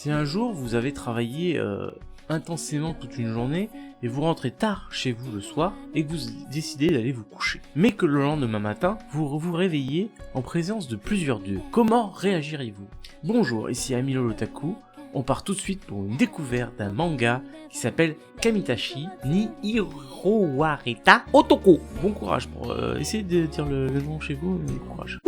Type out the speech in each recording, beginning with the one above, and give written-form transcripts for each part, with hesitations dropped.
Si un jour vous avez travaillé intensément toute une journée et vous rentrez tard chez vous le soir et que vous décidez d'aller vous coucher, mais que le lendemain matin vous vous réveillez en présence de plusieurs dieux, comment réagiriez-vous? Bonjour, ici Amilo l'Otaku. On part tout de suite pour une découverte d'un manga qui s'appelle Kamitachi ni Hirowareta Otoko. Bon courage pour essayer de dire le nom chez vous, bon courage.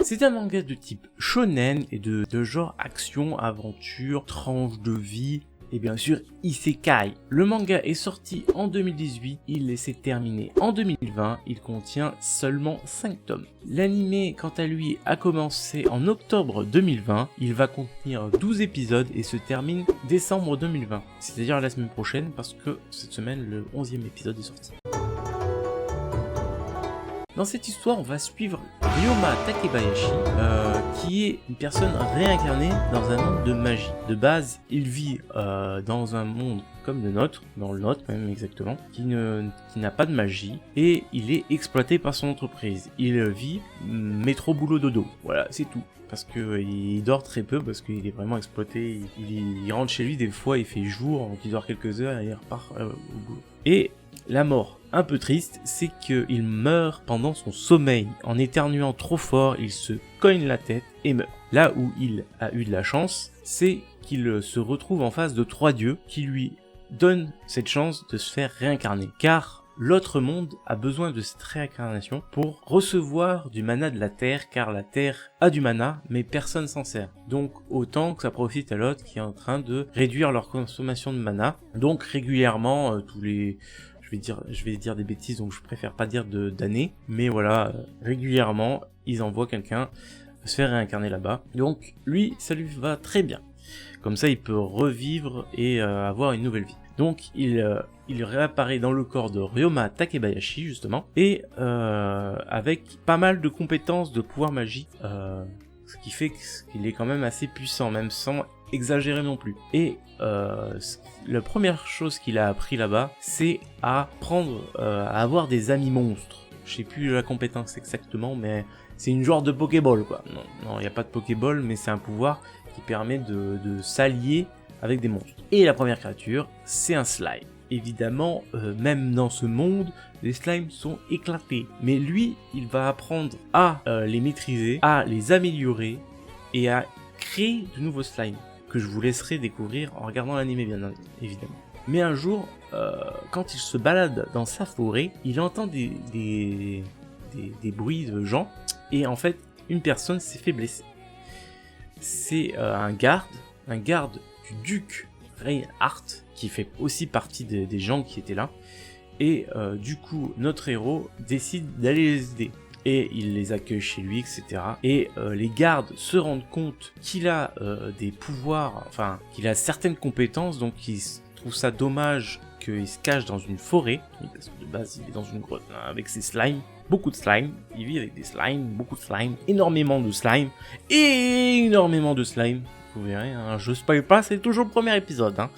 C'est un manga de type shonen et de genre action, aventure, tranche de vie et bien sûr isekai. Le manga est sorti en 2018, il s'est terminé en 2020, il contient seulement 5 tomes. L'anime quant à lui a commencé en octobre 2020, il va contenir 12 épisodes et se termine décembre 2020. C'est-à-dire la semaine prochaine parce que cette semaine le 11e épisode est sorti. Dans cette histoire, on va suivre Ryoma Takebayashi, qui est une personne réincarnée dans un monde de magie. De base, il vit dans un monde comme le nôtre, dans le nôtre même exactement, qui n'a pas de magie, et il est exploité par son entreprise. Il vit métro boulot dodo, voilà, c'est tout. Parce que il dort très peu, parce qu'il est vraiment exploité, il rentre chez lui, des fois il fait jour, donc il dort quelques heures et il repart au boulot. Et la mort, un peu triste, c'est qu'il meurt pendant son sommeil. En éternuant trop fort, il se cogne la tête et meurt. Là où il a eu de la chance, c'est qu'il se retrouve en face de 3 dieux qui lui donnent cette chance de se faire réincarner. Car l'autre monde a besoin de cette réincarnation pour recevoir du mana de la Terre, car la Terre a du mana, mais personne s'en sert. Donc autant que ça profite à l'autre qui est en train de réduire leur consommation de mana. Donc régulièrement, tous les... Je vais dire des bêtises, donc je préfère pas dire d'années, mais voilà, régulièrement, ils envoient quelqu'un se faire réincarner là-bas. Donc lui, ça lui va très bien. Comme ça, il peut revivre et avoir une nouvelle vie. Donc il réapparaît dans le corps de Ryoma Takebayashi, justement, et avec pas mal de compétences de pouvoir magique, ce qui fait qu'il est quand même assez puissant, même sans exagérer non plus. Et la première chose qu'il a appris là-bas, c'est à avoir des amis monstres. Je sais plus la compétence exactement, mais c'est une genre de Pokéball, quoi. Non, il n'y a pas de Pokéball, mais c'est un pouvoir qui permet de s'allier avec des monstres. Et la première créature, c'est un slime. Évidemment, même dans ce monde, les slimes sont éclatés. Mais lui, il va apprendre à les maîtriser, à les améliorer et à créer de nouveaux slimes que je vous laisserai découvrir en regardant l'anime, bien évidemment. Mais un jour, quand il se balade dans sa forêt, il entend des bruits de gens, et en fait, une personne s'est fait blesser. C'est un garde du duc Reinhardt, qui fait aussi partie des gens qui étaient là, et du coup, notre héros décide d'aller les aider. Et il les accueille chez lui, etc. Et les gardes se rendent compte qu'il a des pouvoirs, enfin, qu'il a certaines compétences, donc ils trouvent ça dommage qu'il se cache dans une forêt, parce que de base il est dans une grotte avec ses slimes, beaucoup de slime, il vit avec des slimes, beaucoup de slime, énormément de slime, et énormément de slime. Vous verrez, hein, je spoil pas, c'est toujours le premier épisode. Hein.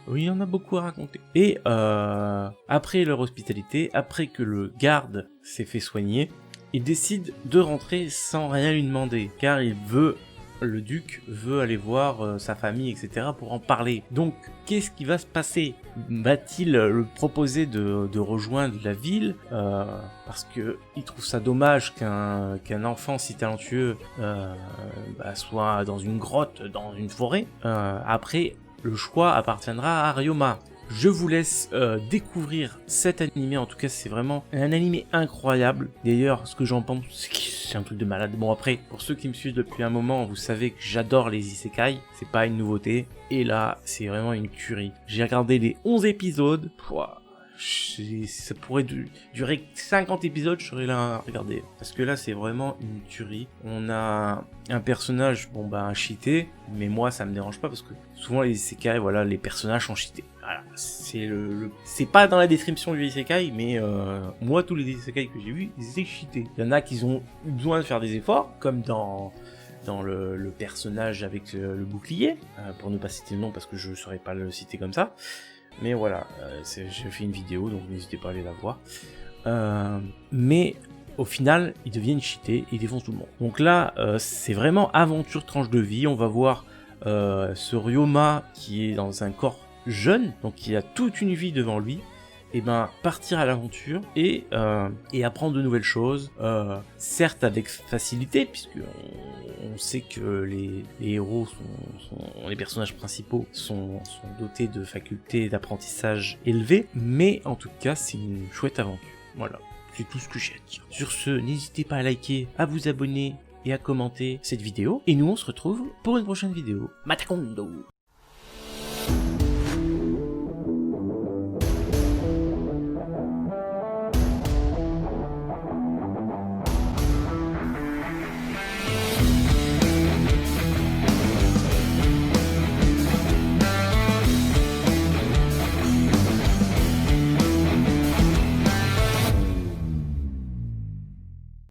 Oui, il y en a beaucoup à raconter. Et après leur hospitalité, après que le garde s'est fait soigner, il décide de rentrer sans rien lui demander, car le duc veut aller voir sa famille, etc. pour en parler. Donc, qu'est-ce qui va se passer? Va-t-il le proposer de rejoindre la ville parce que il trouve ça dommage qu'un enfant si talentueux soit dans une grotte, dans une forêt? Après, le choix appartiendra à Ryoma. Je vous laisse découvrir cet animé, en tout cas c'est vraiment un animé incroyable. D'ailleurs, ce que j'en pense, c'est un truc de malade. Bon après, pour ceux qui me suivent depuis un moment, vous savez que j'adore les isekai, c'est pas une nouveauté. Et là, c'est vraiment une tuerie. J'ai regardé les 11 épisodes, ça pourrait durer 50 épisodes, je serais là à regarder. Parce que là, c'est vraiment une tuerie. On a un personnage, cheaté, mais moi, ça me dérange pas parce que souvent les isekai, voilà, les personnages sont cheatés. Voilà, c'est pas dans la description du isekai, mais moi, tous les isekai que j'ai vus, ils étaient cheatés. Il y en a qui ont eu besoin de faire des efforts, comme dans le personnage avec le bouclier, pour ne pas citer le nom parce que je ne saurais pas le citer comme ça. Mais voilà, j'ai fait une vidéo, donc n'hésitez pas à aller la voir. Mais au final, ils deviennent cheatés et ils défoncent tout le monde. Donc là, c'est vraiment aventure tranche de vie. On va voir ce Ryoma qui est dans un corps jeune, donc qui a toute une vie devant lui, et ben partir à l'aventure et apprendre de nouvelles choses, certes avec facilité, puisque on sait que les héros les personnages principaux sont dotés de facultés d'apprentissage élevées, mais en tout cas c'est une chouette aventure. Voilà, c'est tout ce que j'ai à dire. Sur ce, n'hésitez pas à liker, à vous abonner et à commenter cette vidéo, et nous on se retrouve pour une prochaine vidéo. Matakondo!